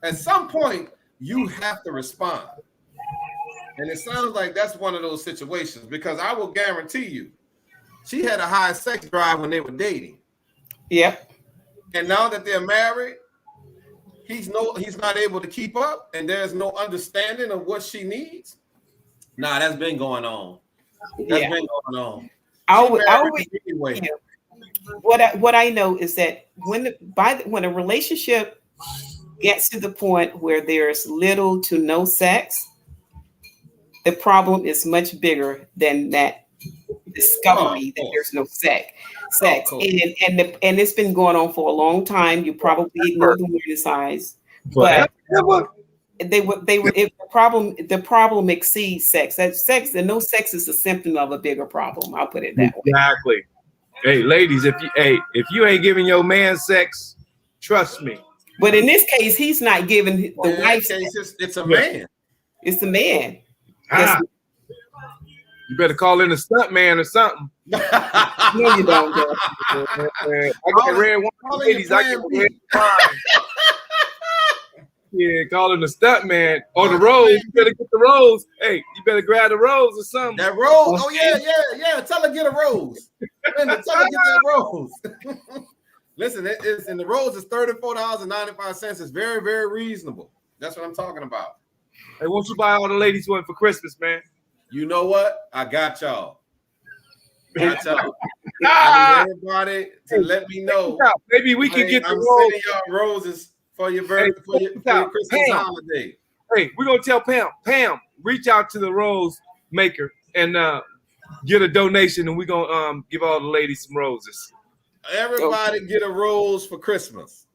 At some point, you have to respond. And it sounds like that's one of those situations because I will guarantee you, she had a high sex drive when they were dating. Yep. And now that they're married, he's not able to keep up, and there's no understanding of what she needs. Nah, that's been going on. That's been going on. What I know is that when a relationship gets to the point where there's little to no sex, the problem is much bigger than that discovery that there's no sex. And it's been going on for a long time. You probably ignore the warning signs, but the problem exceeds sex. That sex and no sex is a symptom of a bigger problem. I'll put it that way. Exactly. Hey, ladies, if you ain't giving your man sex, trust me. But in this case, he's not giving the wife sex. It's a man. It's a man. You better call in a stunt man or something. No, you don't. I got red wine, ladies. I get red wine. Yeah, call in a stunt man or the rose. You better get the rose. Hey, you better grab the rose or something. That rose. Oh yeah. Tell her get a rose. Tell her get that rose. Listen, and the rose is $34.95. It's very, very reasonable. That's what I'm talking about. Hey, won't you buy all the ladies one for Christmas, man? You know what? I got y'all. I need everybody to let me know. Maybe we can get the I'm rose. sending y'all roses for your birthday, for your Christmas holiday. Hey, we're gonna tell Pam. Pam, reach out to the rose maker and get a donation, and we're gonna give all the ladies some roses. Everybody get a rose for Christmas.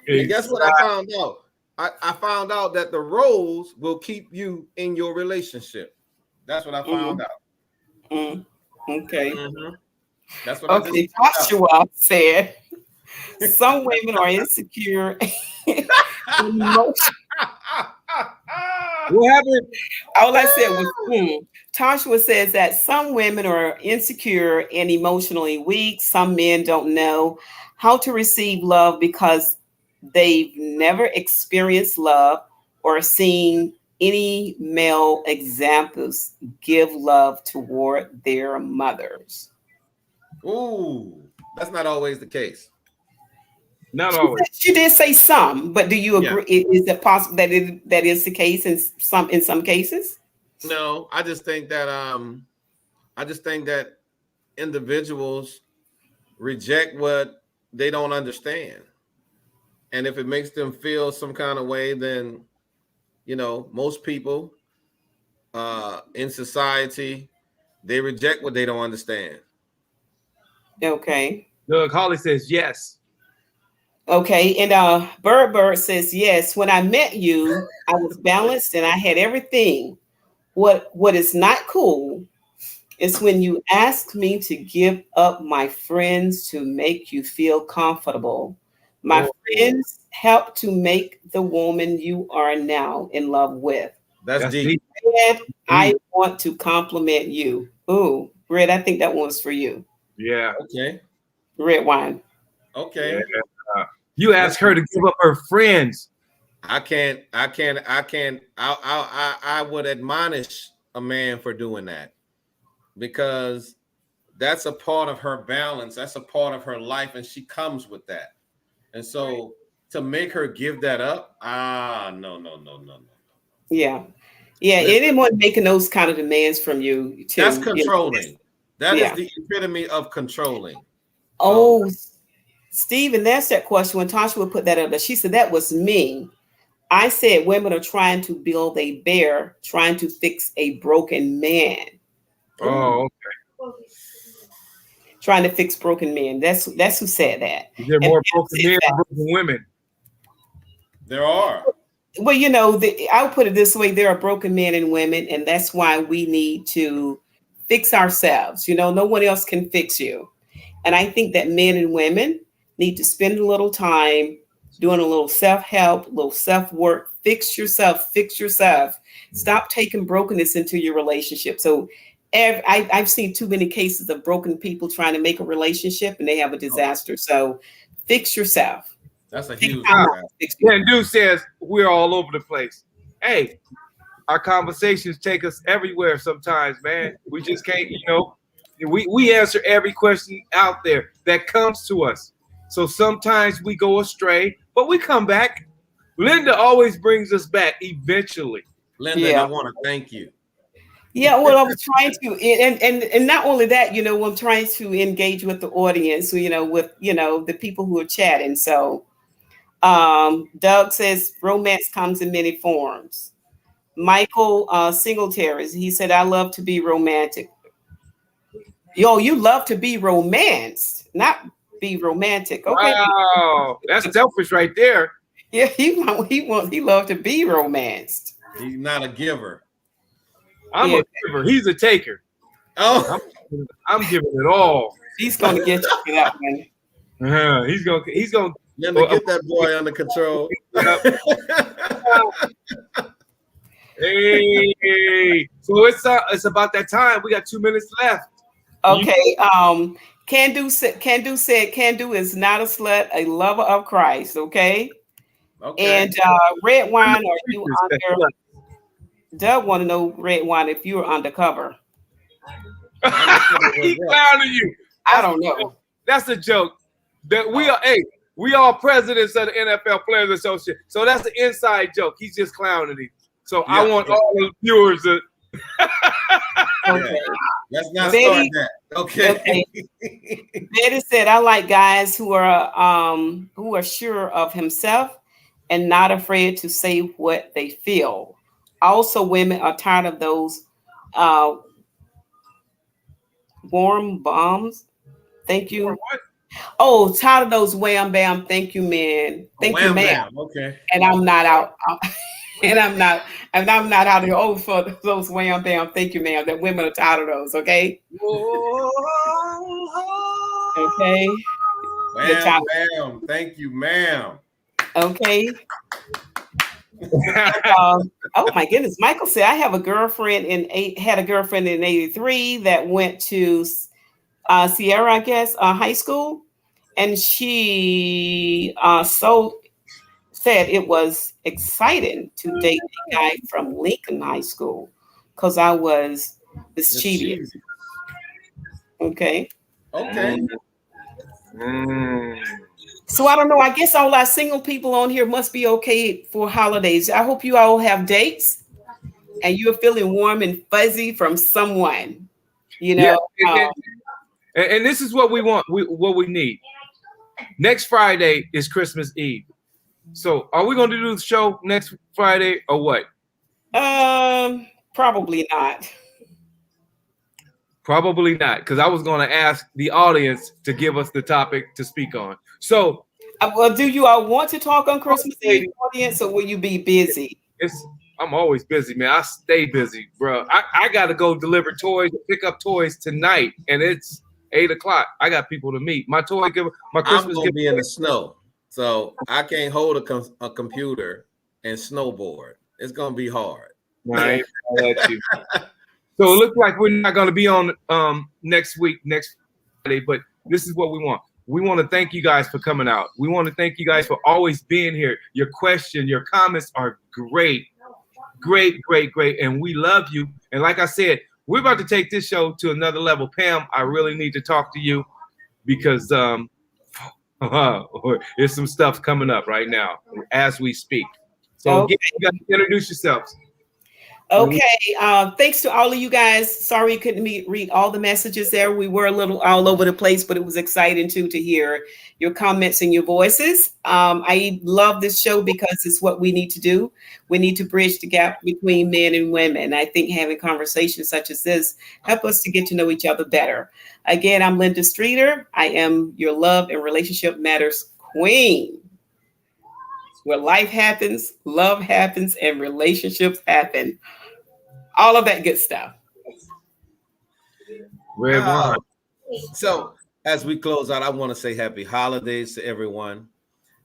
And guess what I found out? I found out that the rose will keep you in your relationship. That's what I found out. Okay. Mm-hmm. That's what Joshua said some women are insecure. What happened? All I said was, Tashua says that some women are insecure and emotionally weak. Some men don't know how to receive love because they've never experienced love or seen any male examples give love toward their mothers. Ooh, that's not always the case. Not always. She did say some, but do you Yeah. agree? Is it possible that that is the case in some cases? No, I just think that individuals reject what they don't understand. And if it makes them feel some kind of way, then most people in society, they reject what they don't understand. Okay. Doug Holly says yes. Okay, and Bird says yes. When I met you, I was balanced and I had everything. What is not cool is when you ask me to give up my friends to make you feel comfortable. My Oh. friends help to make the woman you are now in love with. That's deep. Red, I want to compliment you. Ooh, Red, I think that one's for you. Yeah. Okay. Red wine. Okay. Yeah. You asked her to give up her friends. I would admonish a man for doing that, because that's a part of her balance. That's a part of her life, and she comes with that. And so to make her give that up, no. Yeah. Yeah, anyone making those kind of demands from you too. That's controlling. That yeah. is the epitome of controlling. Oh, Stephen, that's that question. When Tasha would put that up, she said that was me. I said women are trying to build a bear, trying to fix a broken man. Oh, okay. Trying to fix broken men. That's who said that. Is there more broken men or broken women? There are. Well, I'll put it this way: there are broken men and women, and that's why we need to fix ourselves. No one else can fix you. And I think that men and women need to spend a little time doing a little self-help, a little self-work. Fix yourself. Stop taking brokenness into your relationship. So I've seen too many cases of broken people trying to make a relationship and they have a disaster. So fix yourself. That's a huge Ken Du says we're all over the place. Hey, our conversations take us everywhere sometimes, man. We just can't, we answer every question out there that comes to us. So sometimes we go astray, but we come back. Linda always brings us back eventually. Linda, I want to thank you. Yeah, well, I'm trying to, and not only that, I'm trying to engage with the audience, with the people who are chatting. So, Doug says romance comes in many forms. Michael Singletary, he said, I love to be romantic. Yo, you love to be romanced, not be romantic. Okay. Wow, that's selfish right there. Yeah, he loved to be romanced. He's not a giver. I'm a giver. He's a taker. Oh, I'm giving it all. He's gonna get you for that one. He's gonna. Let me get that boy under control. Hey, so it's about that time. We got 2 minutes left. Okay. Can Do said Can Do is not a slut, a lover of Christ. Okay. And red wine, are you under? Doug want to know, red wine, if you are undercover. He's clowning you. I don't know. That's a joke. That we are presidents of the NFL Players Association. So that's an inside joke. He's just clowning you. So I want all the viewers to. Okay. Let's not start that. Okay. Betty said, I like guys who are sure of himself and not afraid to say what they feel. Also, women are tired of those warm bombs. Thank you. What? Oh, tired of those wham bam. Thank you, man. Thank you, ma'am. Okay. And I'm not out. And I'm not out here for those wham bam. Thank you, ma'am. That women are tired of those. Okay. Okay. Wham bam. Thank you, ma'am. Okay. Oh my goodness. Michael said, I have a girlfriend had a girlfriend in 83 that went to Sierra, I guess, high school. And she so said it was exciting to date a guy from Lincoln High School because I was mischievous. Okay. Okay. So I don't know. I guess all our single people on here must be okay for holidays. I hope you all have dates and you're feeling warm and fuzzy from someone. You know. Yeah, and this is what we want. What we need. Next Friday is Christmas Eve. So are we going to do the show next Friday or what? Probably not. Probably not, because I was going to ask the audience to give us the topic to speak on. So, well, do you all want to talk on Christmas Eve, audience, or will you be busy? I'm always busy, man. I stay busy, bro. I got to go deliver toys, pick up toys tonight, and it's 8:00. I got people to meet. My Christmas I'm gonna be in the snow, so I can't hold a computer and snowboard. It's gonna be hard. Right. So it looks like we're not going to be on next Friday, but this is what we want. We want to thank you guys for coming out. We want to thank you guys for always being here. Your questions, your comments are great, great, great, great, and we love you. And like I said, we're about to take this show to another level. Pam, I really need to talk to you because there's some stuff coming up right now as we speak. So okay. You guys introduce yourselves. Okay. Thanks to all of you guys. Sorry you couldn't read all the messages there. We were a little all over the place, but it was exciting too to hear your comments and your voices. I love this show because it's what we need to do. We need to bridge the gap between men and women. I think having conversations such as this help us to get to know each other better. Again, I'm Linda Streeter. I am your love and relationship matters queen. Where life happens, love happens, and relationships happen. All of that good stuff. So as we close out, I want to say happy holidays to everyone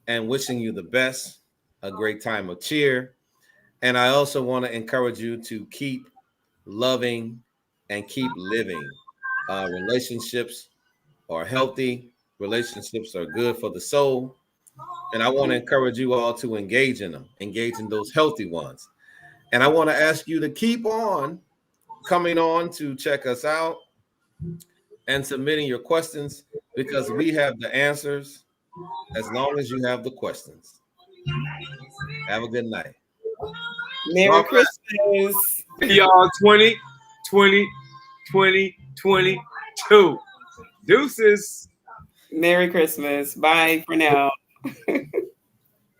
and wishing you the best, a great time of cheer. And I also want to encourage you to keep loving and keep living. Relationships are healthy. Relationships are good for the soul. And I want to encourage you all to engage in them, engage in those healthy ones. And I want to ask you to keep on coming on to check us out and submitting your questions because we have the answers as long as you have the questions. Have a good night. Merry Christmas. Y'all 2022. Deuces. Merry Christmas. Bye for now.